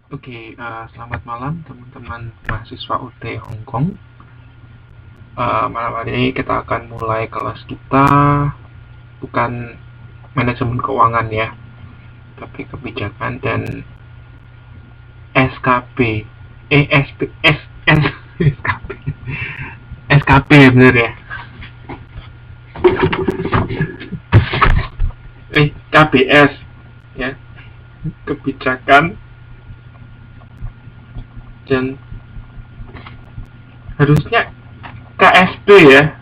Oke, selamat malam teman-teman mahasiswa UT Hongkong. Malam hari ini kita akan mulai kelas kita, bukan manajemen keuangan ya, tapi kebijakan dan SKP, SKP, SKP bener ya? KBS ya, kebijakan dan harusnya KSP ya,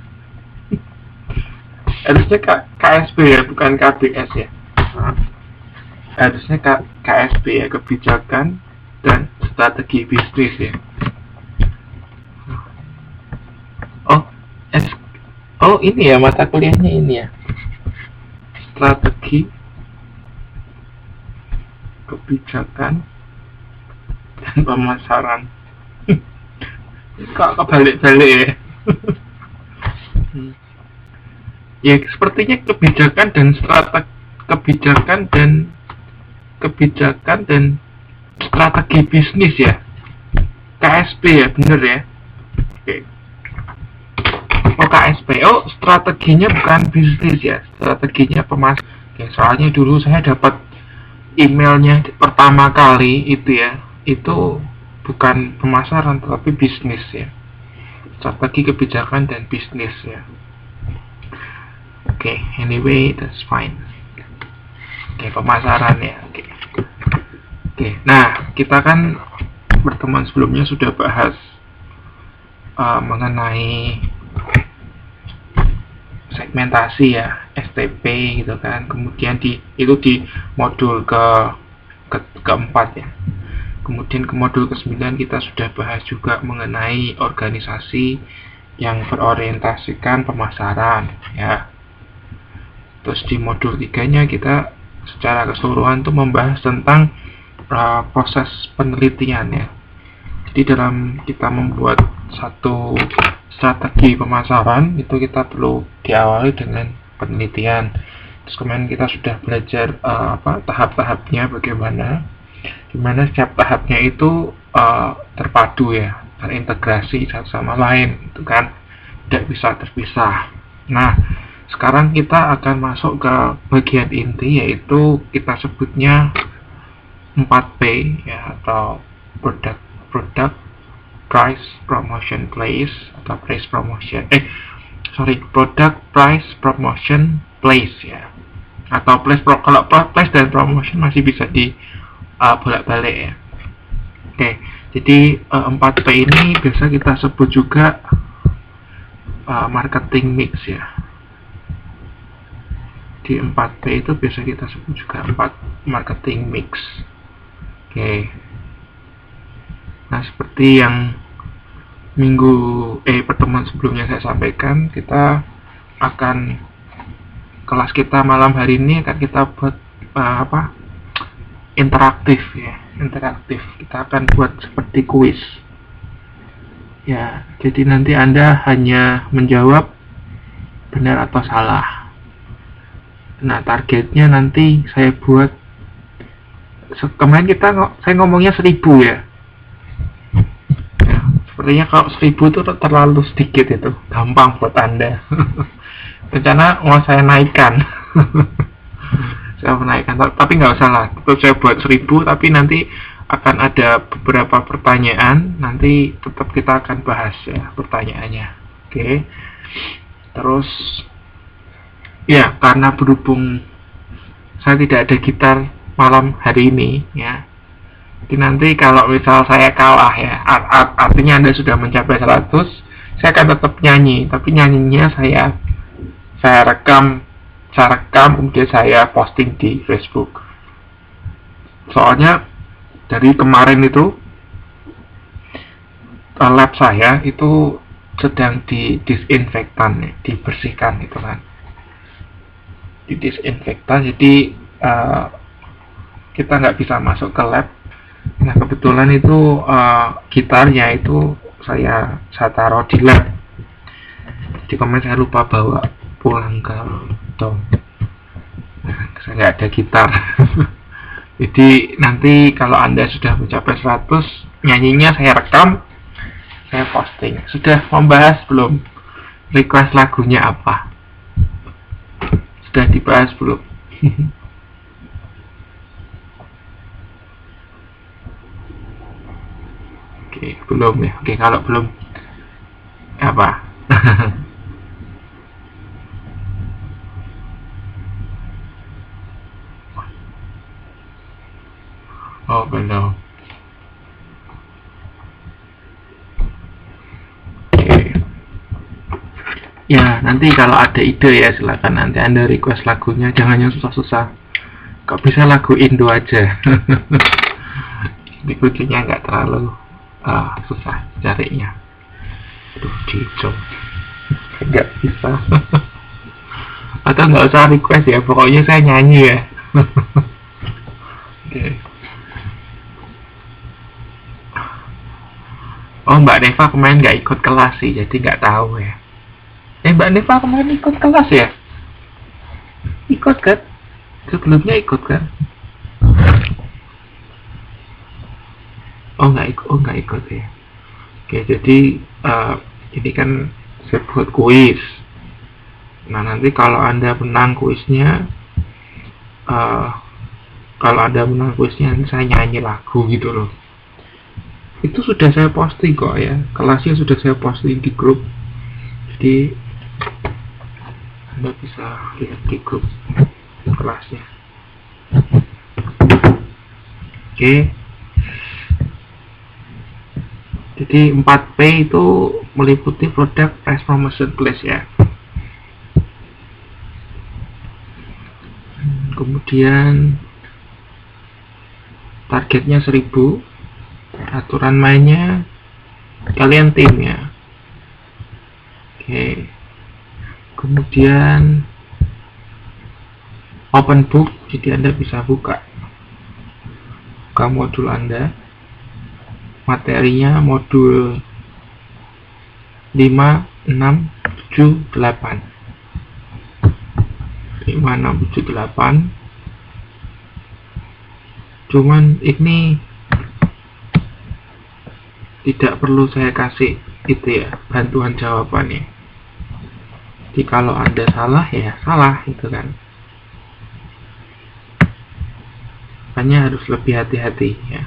harusnya KSP ya, bukan KBS ya. Harusnya KSP ya, kebijakan dan strategi bisnis ya. Oh ini ya, mata kuliahnya ini ya, strategi, kebijakan dan pemasaran. Kok kebalik-balik ya. Ya sepertinya kebijakan dan strategi bisnis ya, KSP ya, bener ya. Oke. Oh KSP, strateginya bukan bisnis ya, strateginya pemasaran. Oke, soalnya dulu saya dapat emailnya pertama kali itu ya, itu bukan pemasaran tetapi bisnis ya, strategi kebijakan dan bisnis ya. Oke, anyway that's fine. Oke, pemasaran ya. Oke, nah kita kan pertemuan sebelumnya sudah bahas mengenai segmentasi ya, STP gitu kan. Kemudian itu di modul keempat ya. Kemudian ke modul ke-9 kita sudah bahas juga mengenai organisasi yang berorientasikan pemasaran ya. Terus di modul 3-nya kita secara keseluruhan tuh membahas tentang proses penelitian ya. Jadi dalam kita membuat satu strategi pemasaran itu kita perlu diawali dengan penelitian. Terus kemudian kita sudah belajar tahap-tahapnya bagaimana, dimana setiap tahapnya itu terpadu ya, terintegrasi satu sama lain, itu kan tidak bisa terpisah. Nah, sekarang kita akan masuk ke bagian inti, yaitu kita sebutnya 4P ya, atau product, price, promotion, place, atau place, promotion, product, price, promotion, place ya, atau place. Kalau place dan promotion masih bisa di bolak-balik ya. Oke, jadi 4P ini biasa kita sebut juga marketing mix ya. Di 4P itu biasa kita sebut juga marketing mix. Oke. Nah, seperti yang pertemuan sebelumnya saya sampaikan, kita akan kelas kita malam hari ini akan kita buat interaktif ya, interaktif. Kita akan buat seperti kuis ya. Jadi nanti Anda hanya menjawab benar atau salah. Nah, targetnya nanti saya buat, kemarin saya ngomongnya 1000 ya. Sepertinya kalau 1000 itu terlalu sedikit, itu gampang buat Anda. Rencana mau saya naikkan. Saya menaikkan, tapi nggak usah lah, tetap saya buat 1000, tapi nanti akan ada beberapa pertanyaan, nanti tetap kita akan bahas ya pertanyaannya. Oke. Terus ya, karena berhubung saya tidak ada gitar malam hari ini ya, jadi nanti kalau misal saya kalah ya, artinya Anda sudah mencapai 100, saya akan tetap nyanyi, tapi nyanyinya saya rekam, kemudian saya posting di Facebook. Soalnya dari kemarin itu lab saya itu sedang disinfektan ya, dibersihkan itu kan, disinfektan, jadi kita nggak bisa masuk ke lab. Nah, kebetulan itu gitarnya itu saya taruh di lab. Jadi kemarin saya lupa bawa pulang ke dom. Nah, saya nggak ada gitar. Jadi nanti kalau Anda sudah mencapai 100, nyanyinya saya rekam, saya posting. Sudah membahas belum? Request lagunya apa? Sudah dibahas belum? Oke, belum ya. Oke, kalau belum apa? Oh, belum. Oke. Ya, nanti kalau ada ide ya silakan nanti Anda request lagunya, jangan yang susah-susah. Kok bisa lagu Indo aja? Lagunya nggak terlalu susah carinya. Aduh, dicom. Nggak bisa. Atau nggak usah request ya, pokoknya saya nyanyi ya. Oke. Oh, Mbak Neva kemarin nggak ikut kelas sih, jadi nggak tahu ya. Mbak Neva kemarin ikut kelas ya? Ikut kan? Sebelumnya ikut kan? Oh nggak ikut ya. Oke, jadi ini kan saya buat kuis. Nah, nanti kalau Anda menang kuisnya, uh, nanti saya nyanyi lagu gitu loh. Itu sudah saya posting kok ya, kelasnya sudah saya posting di grup. Jadi Anda bisa lihat di grup kelasnya. Oke. Jadi 4P itu meliputi product, price, promotion, place ya. Kemudian targetnya 1000, aturan mainnya kalian tim ya. Oke. Kemudian open book, jadi Anda bisa buka modul Anda. Materinya modul 5, 6, 7, 8. 5, 6, 7, 8. Cuman ini tidak perlu saya kasih itu ya, bantuan jawabannya. Jadi kalau Anda salah ya salah itu kan. Makanya harus lebih hati-hati ya.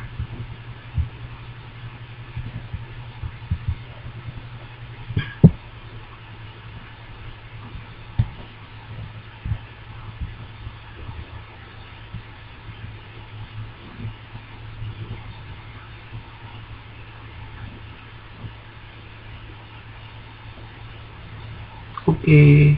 Oke.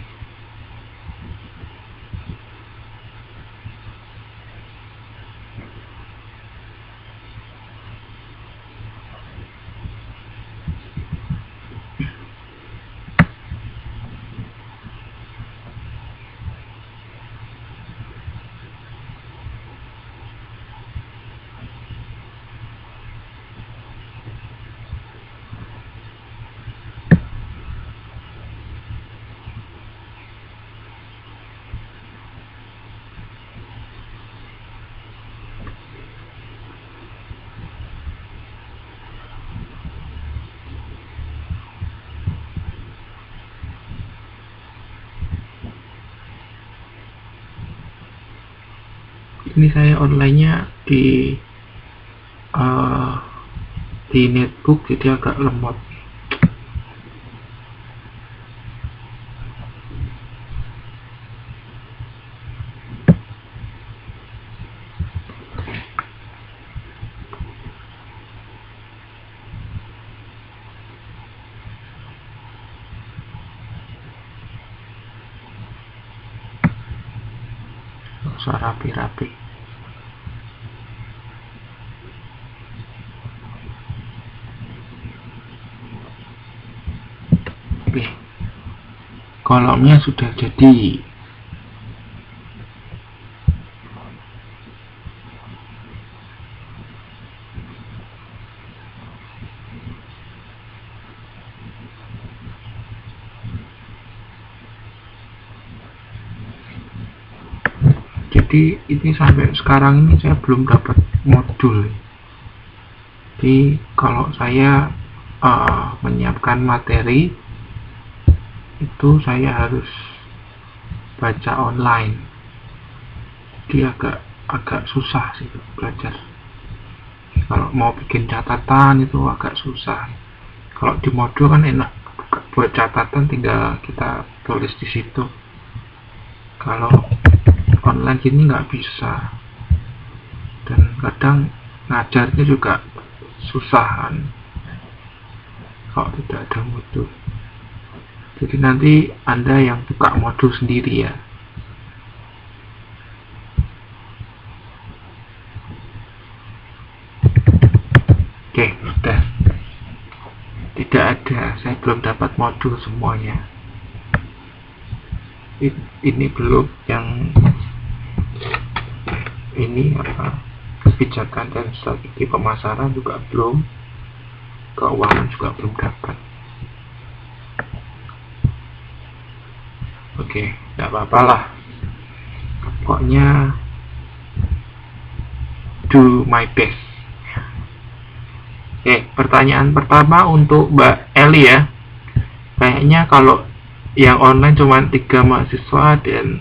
Ini saya online-nya di netbook, jadi agak lemot. Usah rapi-rapi. Oke, kolomnya sudah jadi. Jadi ini sampai sekarang ini saya belum dapat modul. Jadi kalau saya menyiapkan materi itu saya harus baca online. Jadi agak susah sih belajar. Kalau mau bikin catatan itu agak susah. Kalau di modul kan enak, buat catatan tinggal kita tulis di situ. Kalau online gini nggak bisa, dan kadang ngajarnya juga susahan kalau tidak ada modul. Jadi nanti Anda yang buka modul sendiri ya. Oke, sudah. Tidak ada, saya belum dapat modul semuanya. Ini belum, yang ini kebijakan dan strategi pemasaran juga belum, keuangan juga belum dapat. Oke, tidak apa-apa lah, pokoknya do my best. Oke, pertanyaan pertama untuk Mbak Eli ya. Kayaknya kalau yang online cuma 3 mahasiswa dan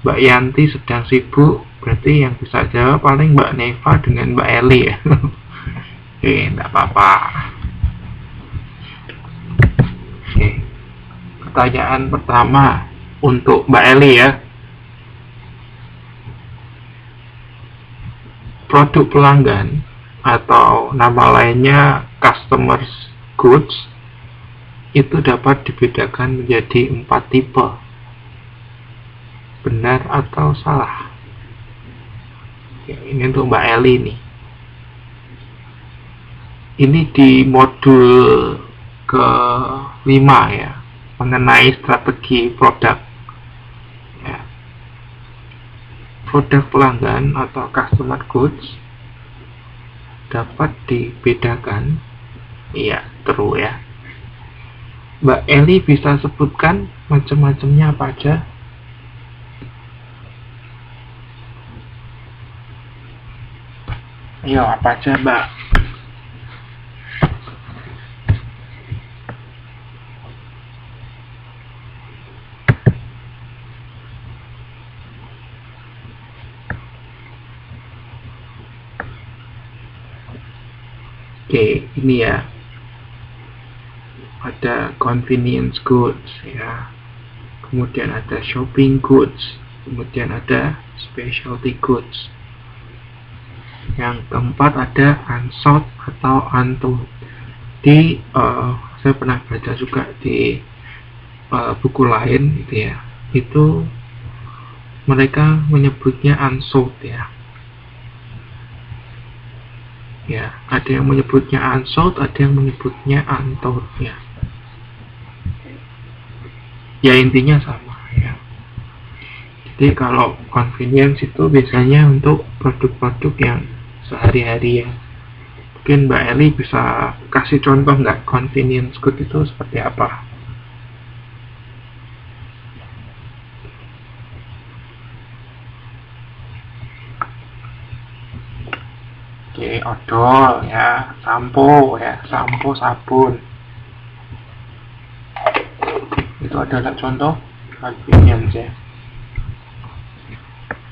Mbak Yanti sedang sibuk, berarti yang bisa jawab paling Mbak Neva dengan Mbak Eli ya. Oke, tidak apa-apa. Oke, pertanyaan pertama untuk Mbak Eli ya. Produk pelanggan atau nama lainnya customers goods itu dapat dibedakan menjadi 4 tipe. Benar atau salah? Ya, ini untuk Mbak Eli nih. Ini di modul ke-5 ya, mengenai strategi produk. Ya. Produk pelanggan atau customer goods dapat dibedakan, iya, true ya. Mbak Eli bisa sebutkan macam-macamnya apa aja? Ayo, apa aja Mbak? Oke, ini ya, ada convenience goods ya, kemudian ada shopping goods, kemudian ada specialty goods. Yang keempat ada unsold atau untold. Saya pernah baca juga di buku lain gitu ya, itu mereka menyebutnya unsold ya. Ya, ada yang menyebutnya unsold, ada yang menyebutnya untold ya. Ya intinya sama ya. Jadi kalau convenience itu biasanya untuk produk-produk yang sehari-hari ya. Mungkin Mbak Eli bisa kasih contoh nggak convenience good itu seperti apa? Oke, odol ya, sampo, sabun. Itu adalah contoh convenience ya.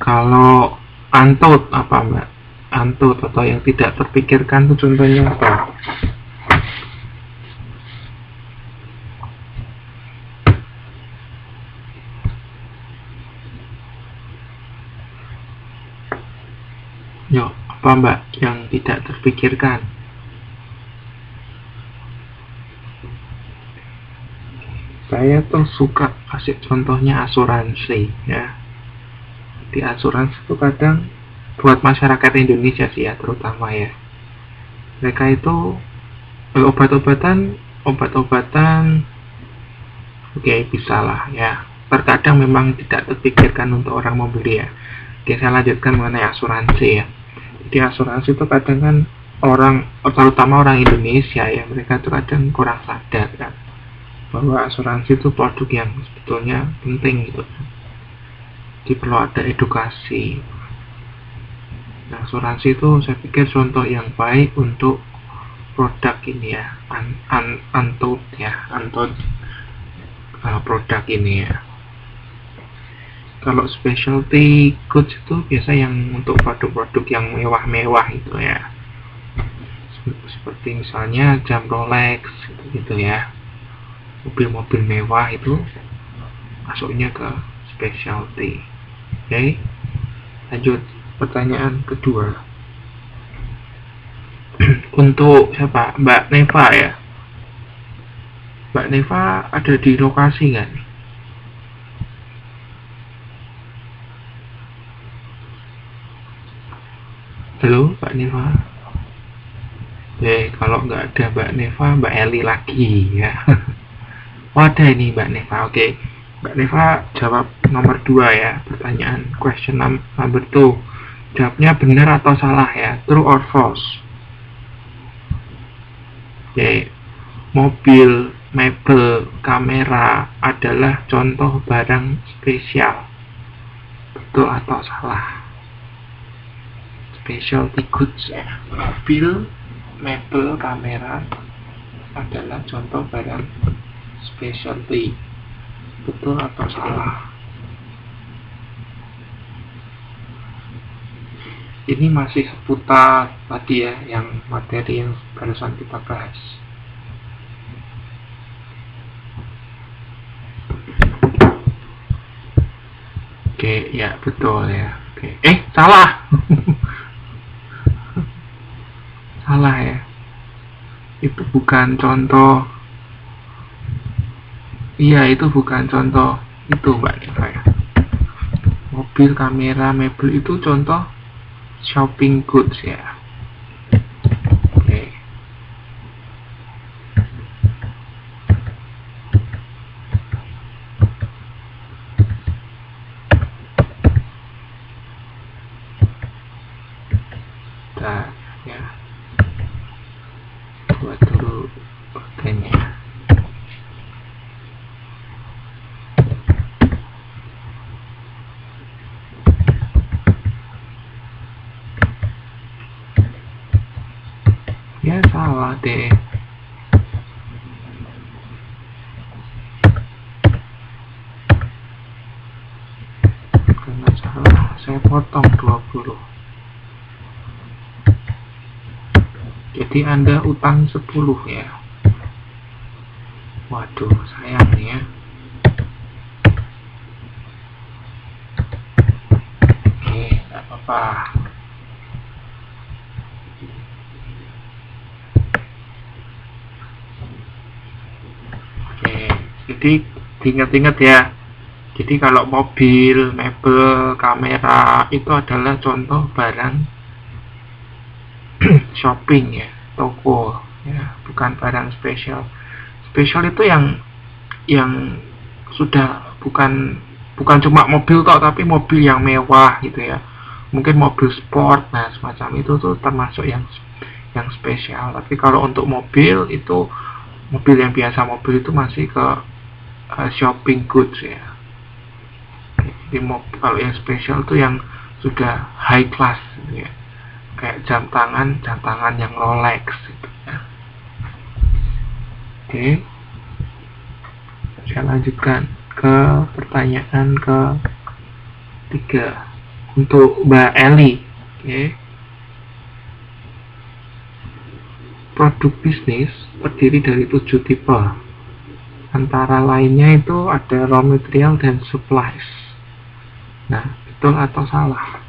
Kalau untold apa Mbak? Untold atau yang tidak terpikirkan itu contohnya apa? Yuk, apa Mbak yang tidak terpikirkan? Saya tuh suka kasih contohnya asuransi ya. Di asuransi itu kadang buat masyarakat Indonesia sih ya, terutama ya, mereka itu obat-obatan oke, bisa lah ya, terkadang memang tidak terpikirkan untuk orang membeli ya. Oke, saya lanjutkan mengenai asuransi ya. Jadi asuransi itu kadang kan orang, terutama orang Indonesia ya, mereka tuh kadang kurang sadar kan bahwa asuransi itu produk yang sebetulnya penting gitu. Jadi perlu ada edukasi. Nah, asuransi itu saya pikir contoh yang baik untuk produk ini ya, untold produk ini ya. Kalau specialty goods itu biasa yang untuk produk-produk yang mewah-mewah itu ya, seperti misalnya jam Rolex gitu ya, mobil-mobil mewah itu masuknya ke specialty. Oke, lanjut pertanyaan kedua. Untuk siapa? Mbak Neva ya. Mbak Neva ada di lokasi nggak nih? Halo Mbak Neva. Kalau nggak ada Mbak Neva, Mbak Eli lagi ya. Oh, ada ini Mbak Neva. Oke, Mbak Neva jawab nomor 2 ya, pertanyaan question number 2. Jawabnya benar atau salah ya, true or false. Oke, mobil, mebel, kamera adalah contoh barang spesial. Betul atau salah? Specialty goods ya. Mobil, mebel, kamera adalah contoh barang specialty. Betul atau salah? Ini masih seputar tadi ya, yang materi yang barusan kita bahas. Oke, ya betul ya. Oke. Salah. Salah ya. Itu bukan contoh. Iya, itu bukan contoh itu Mbak Neva ya. Mobil, kamera, mebel itu contoh shopping goods ya. Oke. Nah, ya. Buat dulu pertanyaan. Ya salah deh. Karena salah, saya potong 20. Jadi Anda utang 10 ya. Waduh, sayang nih ya. Oke, gak apa-apa. Jadi diingat-ingat ya. Jadi kalau mobil, mebel, kamera itu adalah contoh barang shopping ya, toko ya, bukan barang spesial. Spesial itu yang sudah bukan cuma mobil toh, tapi mobil yang mewah gitu ya. Mungkin mobil sport, nah semacam itu tuh termasuk yang spesial. Tapi kalau untuk mobil itu, mobil yang biasa, mobil itu masih ke shopping goods ya. Jadi kalau yang spesial itu yang sudah high class gitu ya, kayak jam tangan yang Rolex gitu ya. Oke, saya lanjutkan ke pertanyaan ketiga untuk Mbak Eli. Oke. Produk bisnis terdiri dari 7 tipe. Antara lainnya itu ada raw material dan supplies. Nah, betul atau salah?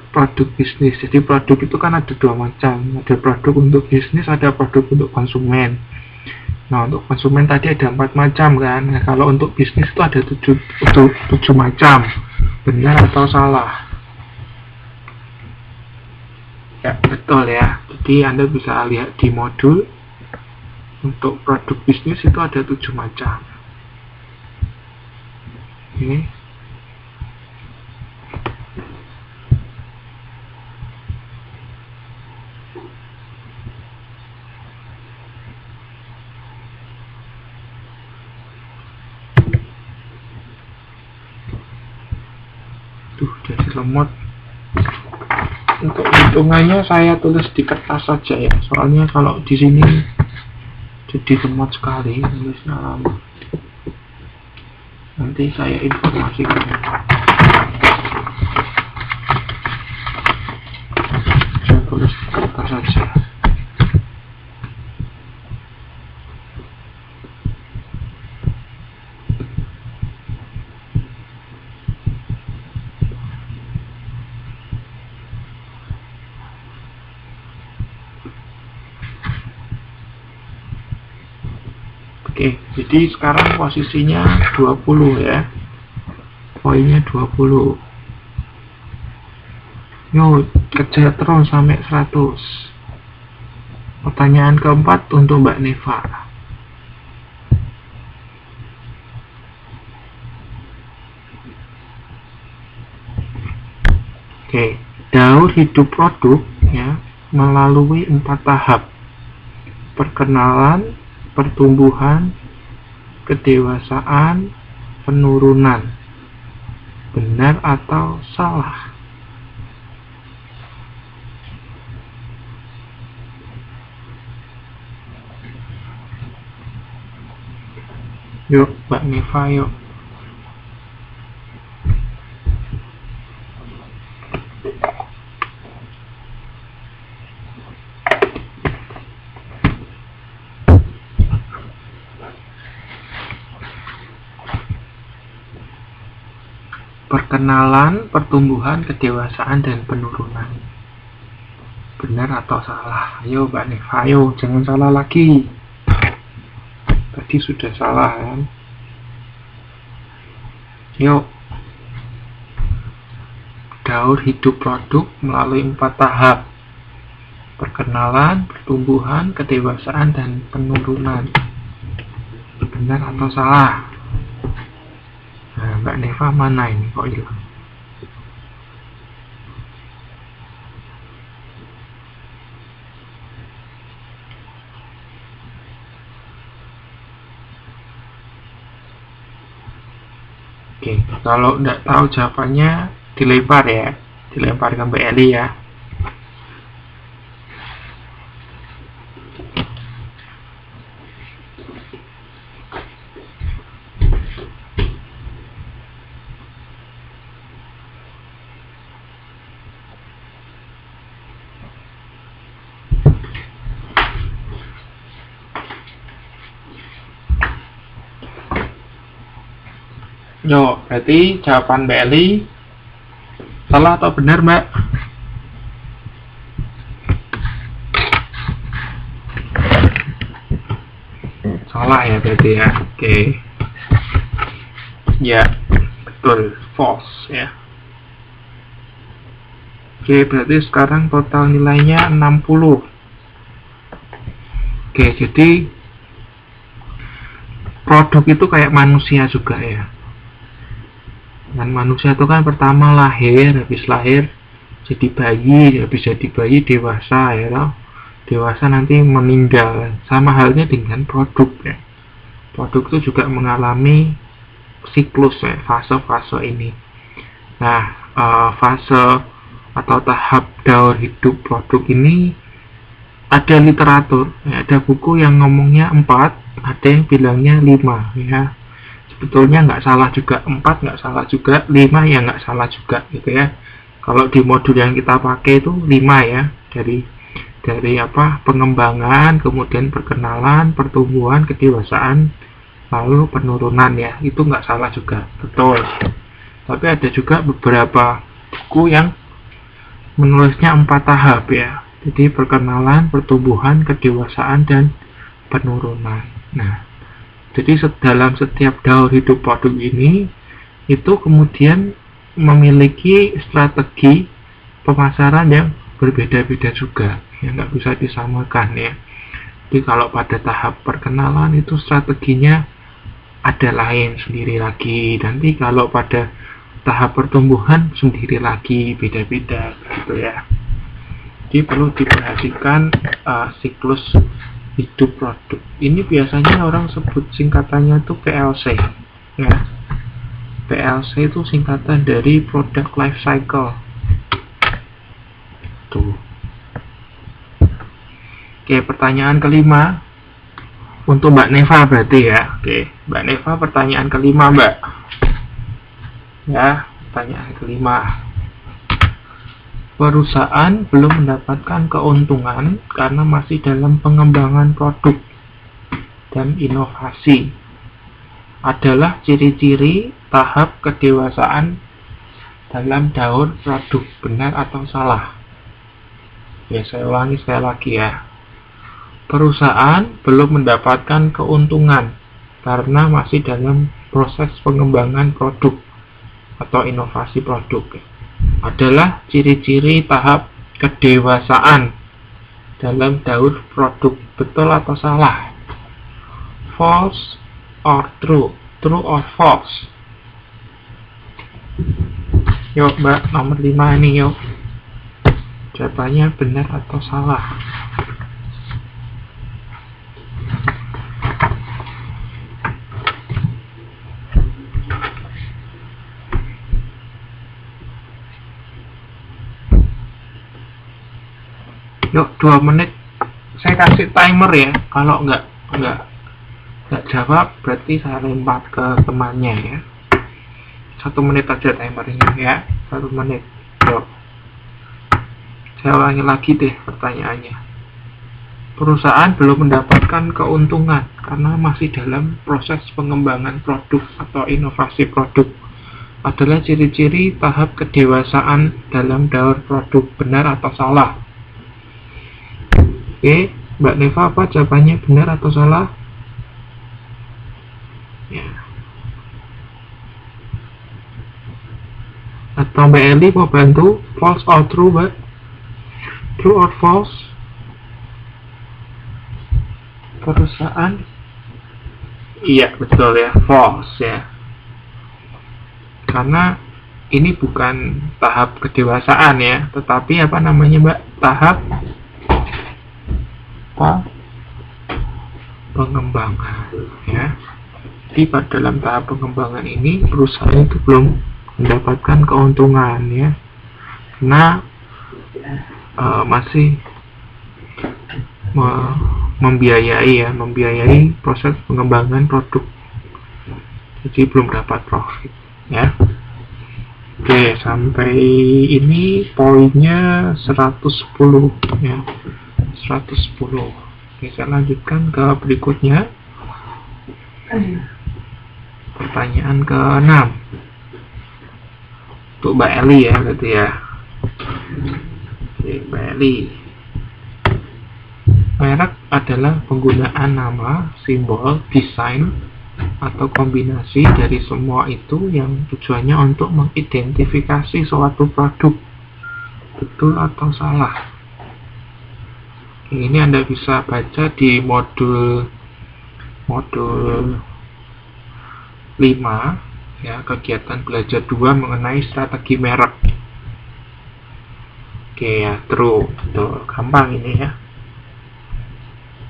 Produk bisnis. Jadi produk itu kan ada 2 macam. Ada produk untuk bisnis, ada produk untuk konsumen. Nah, untuk konsumen tadi ada 4 macam kan. Nah, kalau untuk bisnis itu ada 7 macam. Benar atau salah? Ya, betul ya. Jadi Anda bisa lihat di modul. Untuk produk bisnis itu ada 7 macam. Oke. jadi lemot. Untuk hitungannya saya tulis di kertas saja ya, soalnya kalau di sini jadi lemot sekali tulisnya lama. Nanti saya informasikan. Saya tulis di kertas saja. Oke, jadi sekarang posisinya 20 ya. Poinnya 20. Yuk, kejar terus sampai 100. Pertanyaan keempat untuk Mbak Neva. Oke, daur hidup produk ya melalui 4 tahap. Perkenalan, pertumbuhan, kedewasaan, penurunan. Benar atau salah? Yuk, Mbak Neva, yuk. Perkenalan, pertumbuhan, kedewasaan, dan penurunan. Benar atau salah? Ayo Mbak Neva, ayo, jangan salah lagi. Tadi sudah salah kan? Yuk. Daur hidup produk melalui 4 tahap. Perkenalan, pertumbuhan, kedewasaan, dan penurunan. Benar atau salah? Nah, Mbak Neva mana ini kok hilang? Oke, kalau nggak tahu jawabannya dilempar ya, dilempar ke Mbak Eli ya. Yo, berarti jawaban Mbak Eli salah atau benar, Mbak? Salah ya berarti ya. Oke. Ya, betul, false ya. Oke, berarti sekarang total nilainya 60. Oke, jadi produk itu kayak manusia juga ya. Dan manusia itu kan pertama lahir, habis lahir jadi bayi, habis jadi bayi dewasa ya toh. Dewasa nanti meninggal. Sama halnya dengan produk ya. Produk itu juga mengalami siklus ya, fase-fase ini. Nah, fase atau tahap daur hidup produk ini ada literatur ya, ada buku yang ngomongnya 4, ada yang bilangnya 5 ya. Sebetulnya nggak salah juga, 4 nggak salah juga, 5 ya nggak salah juga gitu ya. Kalau di modul yang kita pakai itu 5 ya, dari pengembangan, kemudian perkenalan, pertumbuhan, kedewasaan, lalu penurunan ya, itu nggak salah juga, betul. Tapi ada juga beberapa buku yang menulisnya 4 tahap ya, jadi perkenalan, pertumbuhan, kedewasaan, dan penurunan. Nah, jadi dalam setiap daur hidup produk ini itu kemudian memiliki strategi pemasaran yang berbeda-beda juga, yang nggak bisa disamakan ya. Jadi kalau pada tahap perkenalan itu strateginya ada lain sendiri lagi, nanti kalau pada tahap pertumbuhan sendiri lagi, beda-beda gitu ya. Jadi perlu diperhatikan siklus hidup produk. Ini biasanya orang sebut singkatannya itu PLC ya. PLC itu singkatan dari Product Life Cycle. Tuh. Oke, pertanyaan kelima untuk Mbak Neva berarti ya. Oke, Mbak Neva, pertanyaan kelima, Mbak. Ya, pertanyaan kelima. Perusahaan belum mendapatkan keuntungan karena masih dalam pengembangan produk dan inovasi. Adalah ciri-ciri tahap kedewasaan dalam daur produk, benar atau salah? Ya, saya ulangi sekali lagi ya. Perusahaan belum mendapatkan keuntungan karena masih dalam proses pengembangan produk atau inovasi produk. Adalah ciri-ciri tahap kedewasaan dalam daur produk, betul atau salah? False or true? True or false? Yuk Mbak, nomor 5 ini yuk. Jawabannya benar atau salah? Yuk, 2 menit. Saya kasih timer ya. Kalau nggak jawab, berarti saya lempar ke temannya ya. 1 menit aja timernya ya. 1 menit. Yuk. Saya ulangi lagi deh pertanyaannya. Perusahaan belum mendapatkan keuntungan karena masih dalam proses pengembangan produk atau inovasi produk. Adalah ciri-ciri tahap kedewasaan dalam daur produk, benar atau salah? Oke, Mbak Neva, apa jawabannya, benar atau salah? Ya. Atau Mbak Eli mau bantu? False or true, Mbak? True or false? Perusahaan? Iya, betul ya, false ya. Karena ini bukan tahap kedewasaan ya, tetapi apa namanya Mbak? Tahap pengembangan ya. Jadi pada dalam tahap pengembangan ini perusahaan itu belum mendapatkan keuntungan ya, karena masih membiayai proses pengembangan produk, jadi belum dapat profit ya. Oke, sampai ini poinnya 110 ya. 110. Oke, saya lanjutkan ke berikutnya. Pertanyaan ke-6 untuk Mbak Eli ya, berarti ya. Oke, Mbak Eli. Merek adalah penggunaan nama, simbol, desain, atau kombinasi dari semua itu yang tujuannya untuk mengidentifikasi suatu produk. Betul atau salah? Ini Anda bisa baca di modul 5 ya, kegiatan belajar 2 mengenai strategi merek. Oke ya, true. Tuh, gampang ini ya.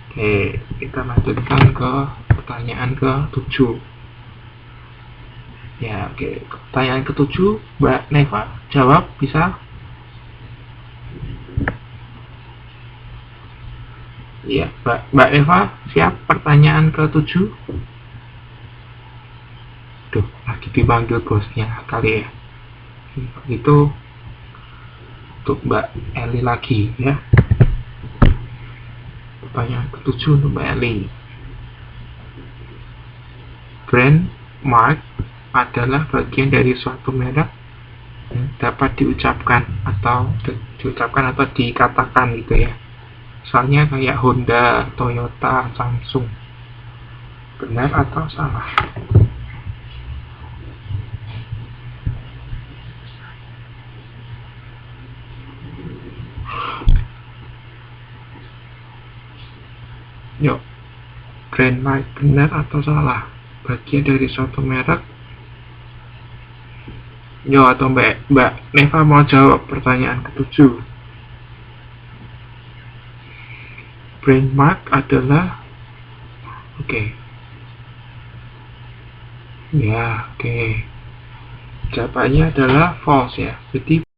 Oke, kita lanjutkan ke pertanyaan ke-7. Ya, oke. Pertanyaan ke-7, Mbak Neva, jawab bisa? Iya, Mbak Eva, siap pertanyaan ke-7? Duh, lagi dipanggil bosnya kali ya. Itu untuk Mbak Eli lagi ya. Pertanyaan ke-7 untuk Mbak Eli. Brand mark adalah bagian dari suatu merek yang dapat diucapkan atau dikatakan gitu ya. Misalnya kayak Honda, Toyota, Samsung. Benar atau salah? Yuk, brand mark benar atau salah? Bagian dari suatu merek. Yuk, atau Mbak Neva mau jawab pertanyaan ke-7. Brand mark adalah oke. Ya, oke. Jawabannya adalah false ya. Jadi